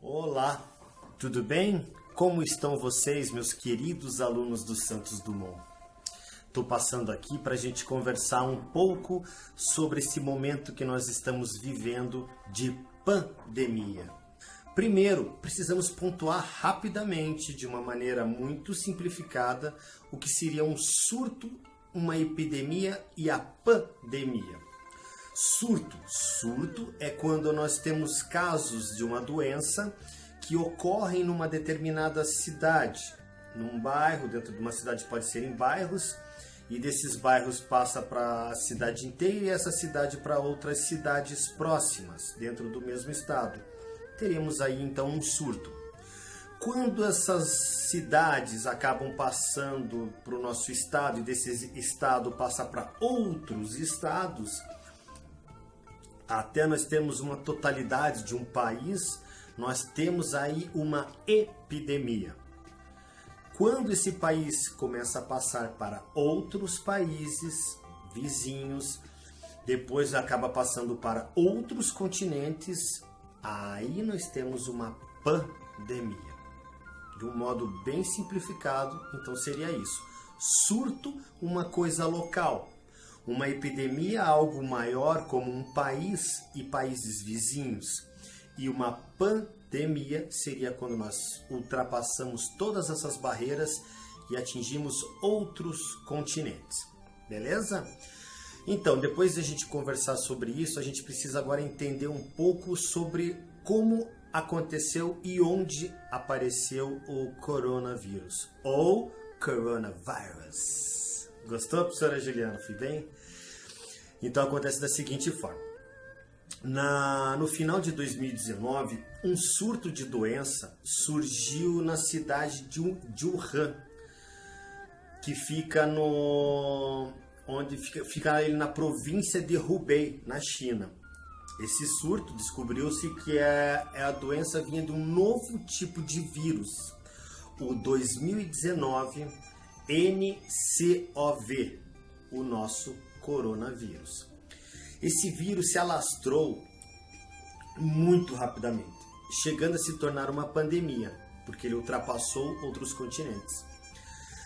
Olá, tudo bem? Como estão vocês, meus queridos alunos do Santos Dumont? Estou passando aqui para a gente conversar um pouco sobre esse momento que nós estamos vivendo de pandemia. Primeiro, precisamos pontuar rapidamente, de uma maneira muito simplificada, o que seria um surto, uma epidemia e a pandemia. Surto é quando nós temos casos de uma doença que ocorrem numa determinada cidade, num bairro, dentro de uma cidade pode ser em bairros, e desses bairros passa para a cidade inteira e essa cidade para outras cidades próximas, dentro do mesmo estado. Teremos aí então um surto. Quando essas cidades acabam passando para o nosso estado e desse estado passa para outros estados, até nós temos uma totalidade de um país, nós temos aí uma epidemia. Quando esse país começa a passar para outros países vizinhos, depois acaba passando para outros continentes, aí nós temos uma pandemia. De um modo bem simplificado, então seria isso. Surto, uma coisa local. Uma epidemia, algo maior como um país e países vizinhos. E uma pandemia seria quando nós ultrapassamos todas essas barreiras e atingimos outros continentes. Beleza? Então, depois de a gente conversar sobre isso, a gente precisa agora entender um pouco sobre como aconteceu e onde apareceu o coronavírus, ou coronavirus. Gostou, professora Juliana? Fui bem? Então acontece da seguinte forma. No final de 2019, um surto de doença surgiu na cidade de Wuhan, que fica fica na província de Hubei, na China. Esse surto descobriu-se que a doença vinha de um novo tipo de vírus, o 2019 nCoV, o nosso coronavírus. Esse vírus se alastrou muito rapidamente, chegando a se tornar uma pandemia, porque ele ultrapassou outros continentes.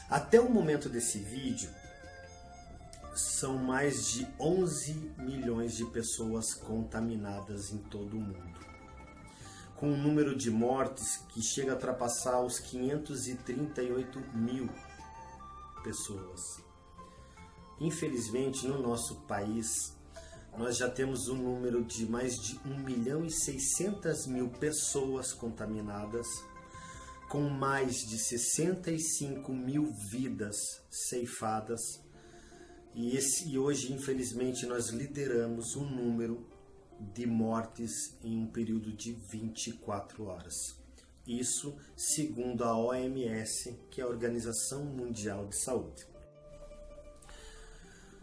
Até o momento desse vídeo, são mais de 11 milhões de pessoas contaminadas em todo o mundo, com um número de mortes que chega a ultrapassar os 538 mil pessoas. Infelizmente, no nosso país, nós já temos um número de mais de 1.600.000 pessoas contaminadas, com mais de 65 mil vidas ceifadas. E hoje, infelizmente, nós lideramos um número de mortes em um período de 24 horas. Isso segundo a OMS, que é a Organização Mundial de Saúde.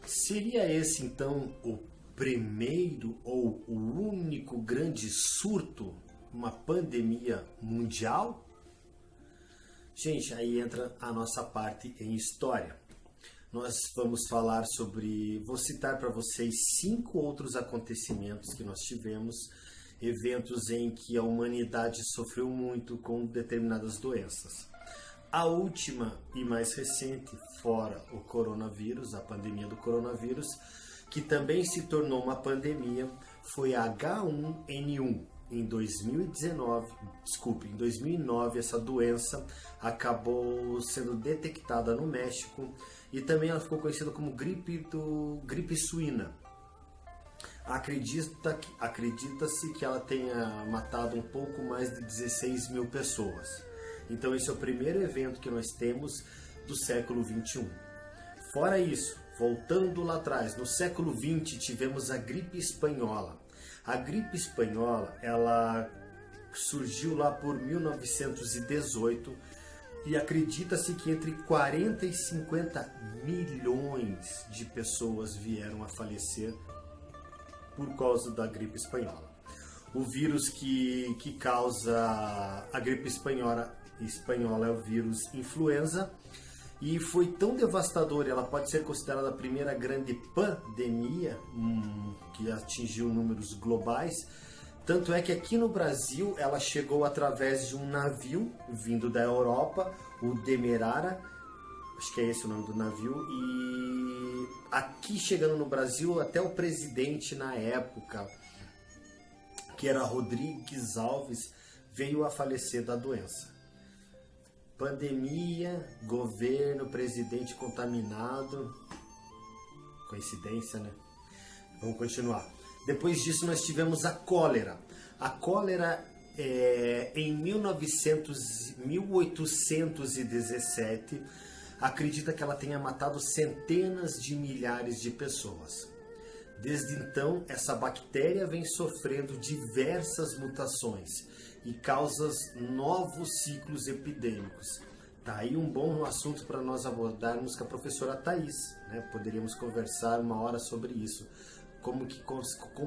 Seria esse, então, o primeiro ou o único grande surto, uma pandemia mundial? Gente, aí entra a nossa parte em história. Nós vamos falar sobre, vou citar para vocês 5 outros acontecimentos que nós tivemos, eventos em que a humanidade sofreu muito com determinadas doenças. A última e mais recente, fora o coronavírus, a pandemia do coronavírus, que também se tornou uma pandemia, foi a H1N1. Em 2009, essa doença acabou sendo detectada no México e também ela ficou conhecida como gripe suína. Acredita-se que ela tenha matado um pouco mais de 16 mil pessoas. Então esse é o primeiro evento que nós temos do século 21. Fora isso, voltando lá atrás, no século 20 tivemos a gripe espanhola. A gripe espanhola, ela surgiu lá por 1918 e acredita-se que entre 40 e 50 milhões de pessoas vieram a falecer por causa da gripe espanhola. O vírus que causa a gripe espanhola é o vírus influenza e foi tão devastador, ela pode ser considerada a primeira grande pandemia que atingiu números globais, Tanto é que aqui no Brasil ela chegou através de um navio vindo da Europa, o Demerara, acho que é esse o nome do navio, e aqui chegando no Brasil até o presidente na época, que era Rodrigues Alves, veio a falecer da doença. Pandemia, governo, presidente contaminado, coincidência, né? Vamos continuar. Depois disso nós tivemos a cólera. A cólera, em 1817, acredita que ela tenha matado centenas de milhares de pessoas. Desde então, essa bactéria vem sofrendo diversas mutações e causa novos ciclos epidêmicos. Tá aí um bom assunto para nós abordarmos com a professora Thaís, né? Poderíamos conversar uma hora sobre isso. Como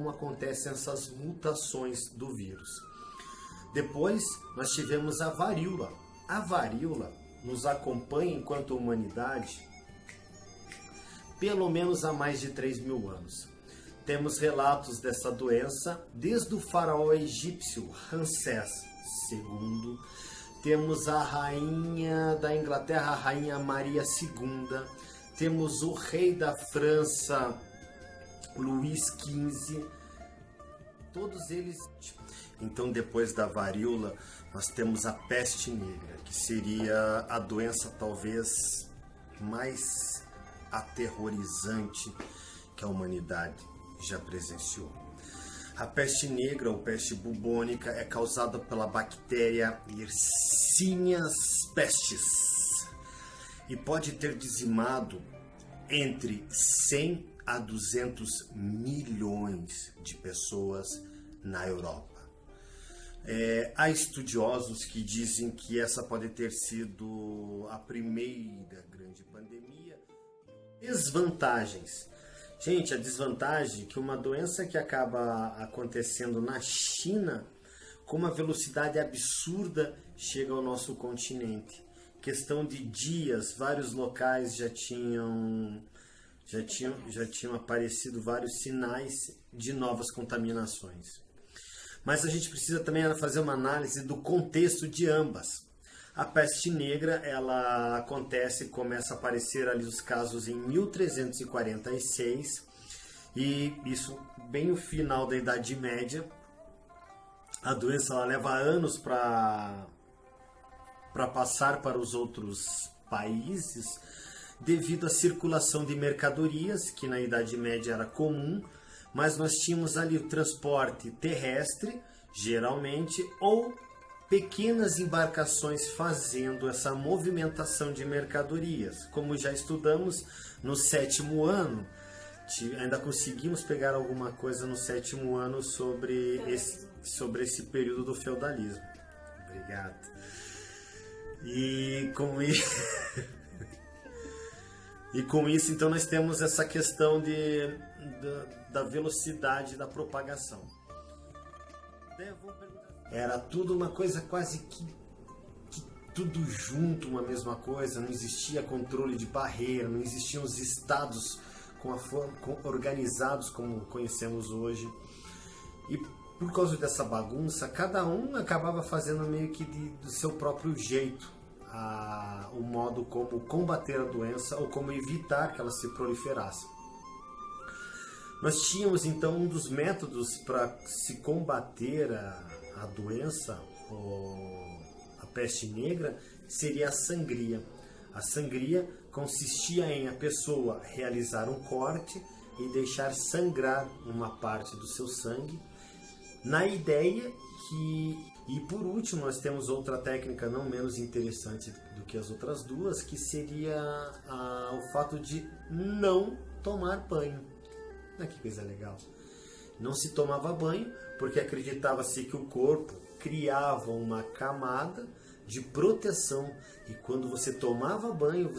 acontecem essas mutações do vírus. Depois nós tivemos a varíola. A varíola nos acompanha enquanto humanidade pelo menos há mais de 3.000 anos. Temos relatos dessa doença desde o faraó egípcio Ramsés II. Temos a rainha da Inglaterra, a rainha Maria II. Temos o rei da França, Luís XV, todos eles. Então, depois da varíola, nós temos a peste negra, que seria a doença talvez mais aterrorizante que a humanidade já presenciou. A peste negra ou peste bubônica é causada pela bactéria Yersinia pestis e pode ter dizimado entre 100 a 200 milhões de pessoas na Europa. Há estudiosos que dizem que essa pode ter sido a primeira grande pandemia. Desvantagens. Gente, a desvantagem é que uma doença que acaba acontecendo na China, com uma velocidade absurda, chega ao nosso continente. Questão de dias, vários locais já tinham aparecido vários sinais de novas contaminações. Mas a gente precisa também fazer uma análise do contexto de ambas. A peste negra, ela começa a aparecer ali os casos em 1346, e isso bem no final da Idade Média. A doença ela leva anos para passar para os outros países, devido à circulação de mercadorias, que na Idade Média era comum, mas nós tínhamos ali o transporte terrestre, geralmente, ou pequenas embarcações fazendo essa movimentação de mercadorias. Como já estudamos no 7º ano, ainda conseguimos pegar alguma coisa no 7º ano sobre esse período do feudalismo. Obrigado. E com isso, então, nós temos essa questão da velocidade da propagação. Era tudo uma coisa quase que tudo junto, uma mesma coisa. Não existia controle de barreira, não existiam os estados organizados como conhecemos hoje. E por causa dessa bagunça, cada um acabava fazendo meio que do seu próprio jeito o modo como combater a doença ou como evitar que ela se proliferasse. Nós tínhamos então um dos métodos para se combater a doença, a peste negra, seria a sangria. A sangria consistia em a pessoa realizar um corte e deixar sangrar uma parte do seu sangue, na ideia que... E por último, nós temos outra técnica não menos interessante do que as outras duas, que seria o fato de não tomar banho. Olha que coisa legal. Não se tomava banho porque acreditava-se que o corpo criava uma camada de proteção, e quando você tomava banho,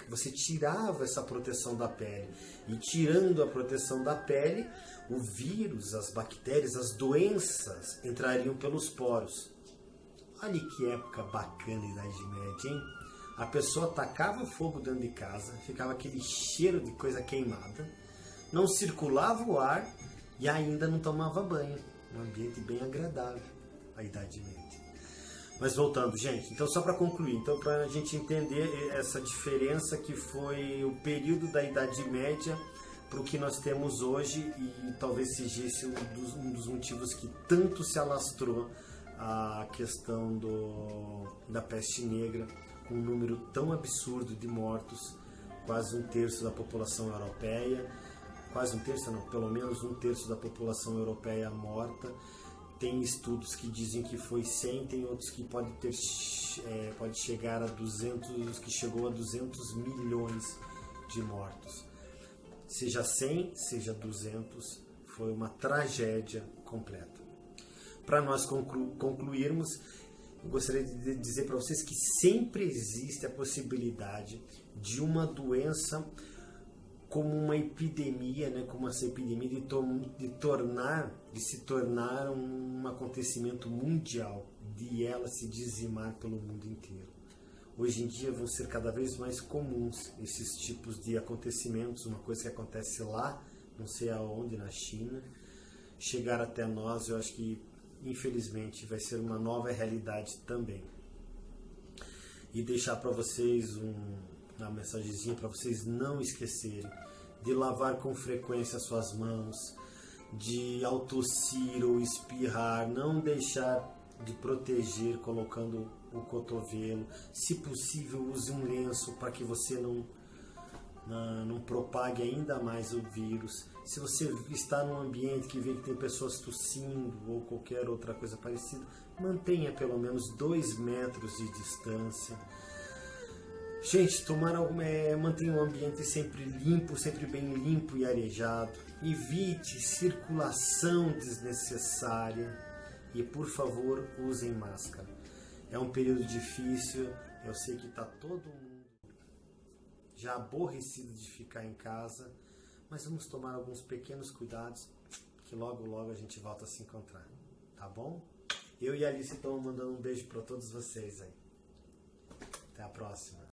você tirava essa proteção da pele, e tirando a proteção da pele, o vírus, as bactérias, as doenças entrariam pelos poros. Olha que época bacana, Idade Média, hein? A pessoa tacava fogo dentro de casa, ficava aquele cheiro de coisa queimada, não circulava o ar e ainda não tomava banho. um ambiente bem agradável, a Idade Média. Mas voltando, gente, então só para concluir, então para a gente entender essa diferença que foi o período da Idade Média para o que nós temos hoje, e talvez seja esse um dos motivos que tanto se alastrou a questão da peste negra, com um número tão absurdo de mortos, quase um terço da população europeia, quase um terço não, pelo menos um terço da população europeia morta. Tem estudos que dizem que foi 100, tem outros que pode chegar a 200, que chegou a 200 milhões de mortos. Seja 100, seja 200, foi uma tragédia completa. Para nós concluirmos, eu gostaria de dizer para vocês que sempre existe a possibilidade de uma doença como uma epidemia, né, como essa epidemia de se tornar um acontecimento mundial, de ela se dizimar pelo mundo inteiro. Hoje em dia vão ser cada vez mais comuns esses tipos de acontecimentos, uma coisa que acontece lá, não sei aonde, na China, chegar até nós, eu acho que infelizmente vai ser uma nova realidade também. E deixar para vocês uma mensagenzinha para vocês não esquecerem de lavar com frequência as suas mãos, de ao tossir ou espirrar, não deixar de proteger colocando o cotovelo. Se possível, use um lenço para que você não propague ainda mais o vírus. Se você está num ambiente que vê que tem pessoas tossindo ou qualquer outra coisa parecida, mantenha pelo menos 2 metros de distância. Gente, mantenha o ambiente sempre limpo, sempre bem limpo e arejado. Evite circulação desnecessária e, por favor, usem máscara. É um período difícil, eu sei que está todo mundo já aborrecido de ficar em casa, mas vamos tomar alguns pequenos cuidados que logo logo a gente volta a se encontrar, tá bom? Eu e a Alice estamos mandando um beijo para todos vocês aí. Até a próxima.